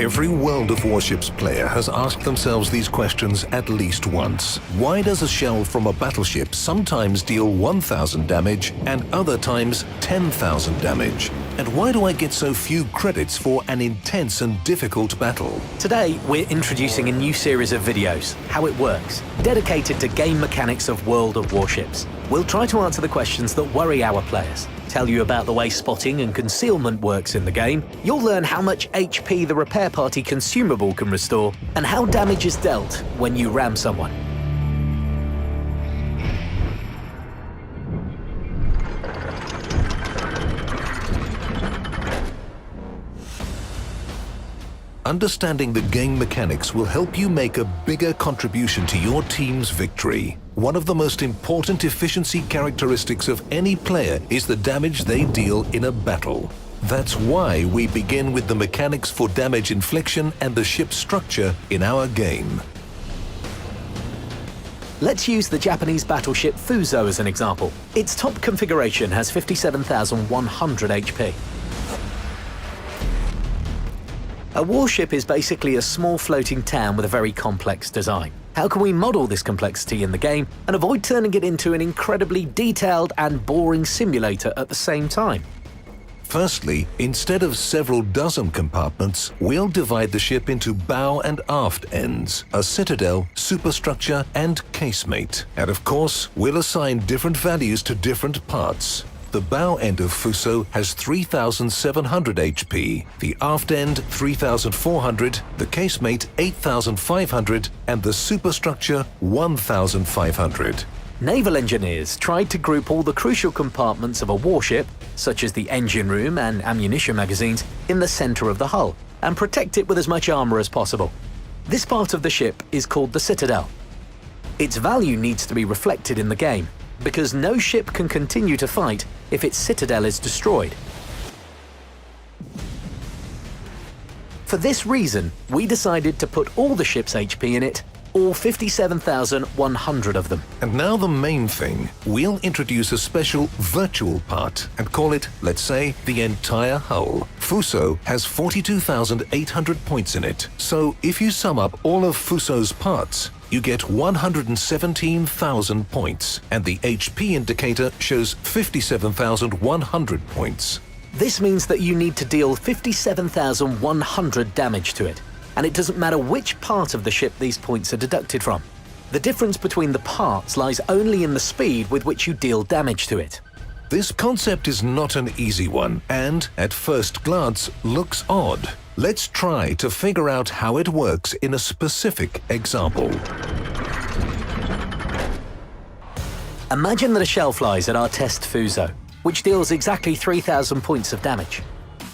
Every World of Warships player has asked themselves these questions at least once. Why does a shell from a battleship sometimes deal 1,000 damage and other times 10,000 damage? And why do I get so few credits for an intense and difficult battle? Today, we're introducing a new series of videos, How It Works, dedicated to game mechanics of World of Warships. We'll try to answer the questions that worry our players, tell you about the way spotting and concealment works in the game, you'll learn how much HP the repair party consumable can restore, and how damage is dealt when you ram someone. Understanding the game mechanics will help you make a bigger contribution to your team's victory. One of the most important efficiency characteristics of any player is the damage they deal in a battle. That's why we begin with the mechanics for damage infliction and the ship structure in our game. Let's use the Japanese battleship Fuso as an example. Its top configuration has 57,100 HP. A warship is basically a small floating town with a very complex design. How can we model this complexity in the game and avoid turning it into an incredibly detailed and boring simulator at the same time? Firstly, instead of several dozen compartments, we'll divide the ship into bow and aft ends, a citadel, superstructure, and casemate. And of course, we'll assign different values to different parts. The bow end of Fuso has 3,700 HP, the aft end 3,400, the casemate 8,500, and the superstructure 1,500. Naval engineers tried to group all the crucial compartments of a warship, such as the engine room and ammunition magazines, in the center of the hull, and protect it with as much armor as possible. This part of the ship is called the citadel. Its value needs to be reflected in the game, because no ship can continue to fight if its citadel is destroyed. For this reason, we decided to put all the ship's HP in it, all 57,100 of them. And now the main thing. We'll introduce a special virtual part and call it, let's say, the entire hull. Fuso has 42,800 points in it, so if you sum up all of Fuso's parts, you get 117,000 points, and the HP indicator shows 57,100 points. This means that you need to deal 57,100 damage to it, and it doesn't matter which part of the ship these points are deducted from. The difference between the parts lies only in the speed with which you deal damage to it. This concept is not an easy one, and, at first glance, looks odd. Let's try to figure out how it works in a specific example. Imagine that a shell flies at our test Fuso, which deals exactly 3,000 points of damage.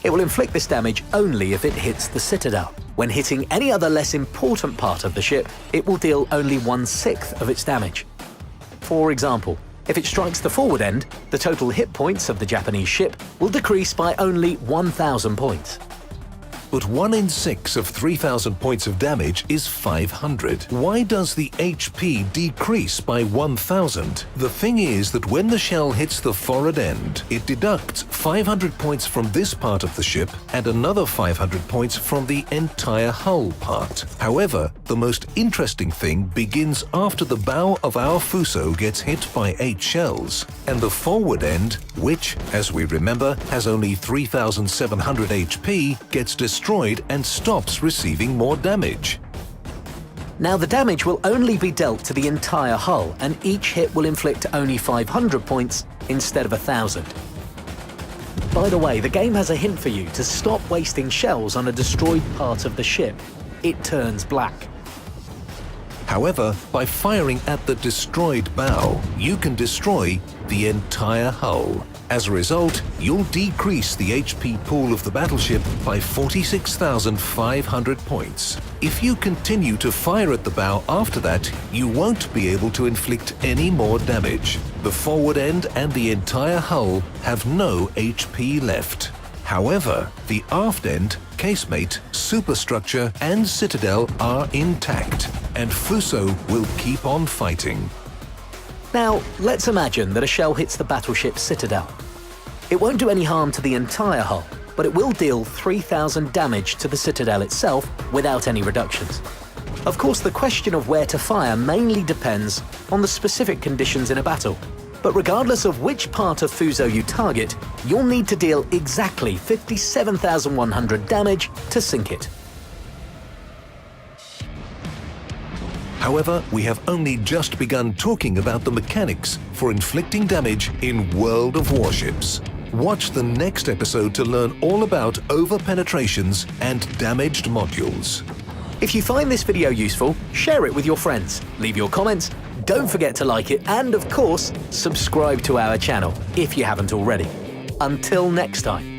It will inflict this damage only if it hits the citadel. When hitting any other less important part of the ship, it will deal only 1/6 of its damage. For example, if it strikes the forward end, the total hit points of the Japanese ship will decrease by only 1,000 points. But 1 in 6 of 3,000 points of damage is 500. Why does the HP decrease by 1,000? The thing is that when the shell hits the forward end, it deducts 500 points from this part of the ship and another 500 points from the entire hull part. However, the most interesting thing begins after the bow of our Fuso gets hit by 8 shells, and the forward end, which, as we remember, has only 3,700 HP, gets destroyed and stops receiving more damage. Now the damage will only be dealt to the entire hull, and each hit will inflict only 500 points instead of 1,000. By the way, the game has a hint for you to stop wasting shells on a destroyed part of the ship. It turns black. However, by firing at the destroyed bow, you can destroy the entire hull. As a result, you'll decrease the HP pool of the battleship by 46,500 points. If you continue to fire at the bow after that, you won't be able to inflict any more damage. The forward end and the entire hull have no HP left. However, the aft end, casemate, superstructure, and citadel are intact, and Fuso will keep on fighting. Now, let's imagine that a shell hits the battleship's citadel. It won't do any harm to the entire hull, but it will deal 3,000 damage to the Citadel itself without any reductions. Of course, the question of where to fire mainly depends on the specific conditions in a battle. But regardless of which part of Fuso you target, you'll need to deal exactly 57,100 damage to sink it. However, we have only just begun talking about the mechanics for inflicting damage in World of Warships. Watch the next episode to learn all about over-penetrations and damaged modules. If you find this video useful, share it with your friends, leave your comments, don't forget to like it, and of course, subscribe to our channel if you haven't already. Until next time.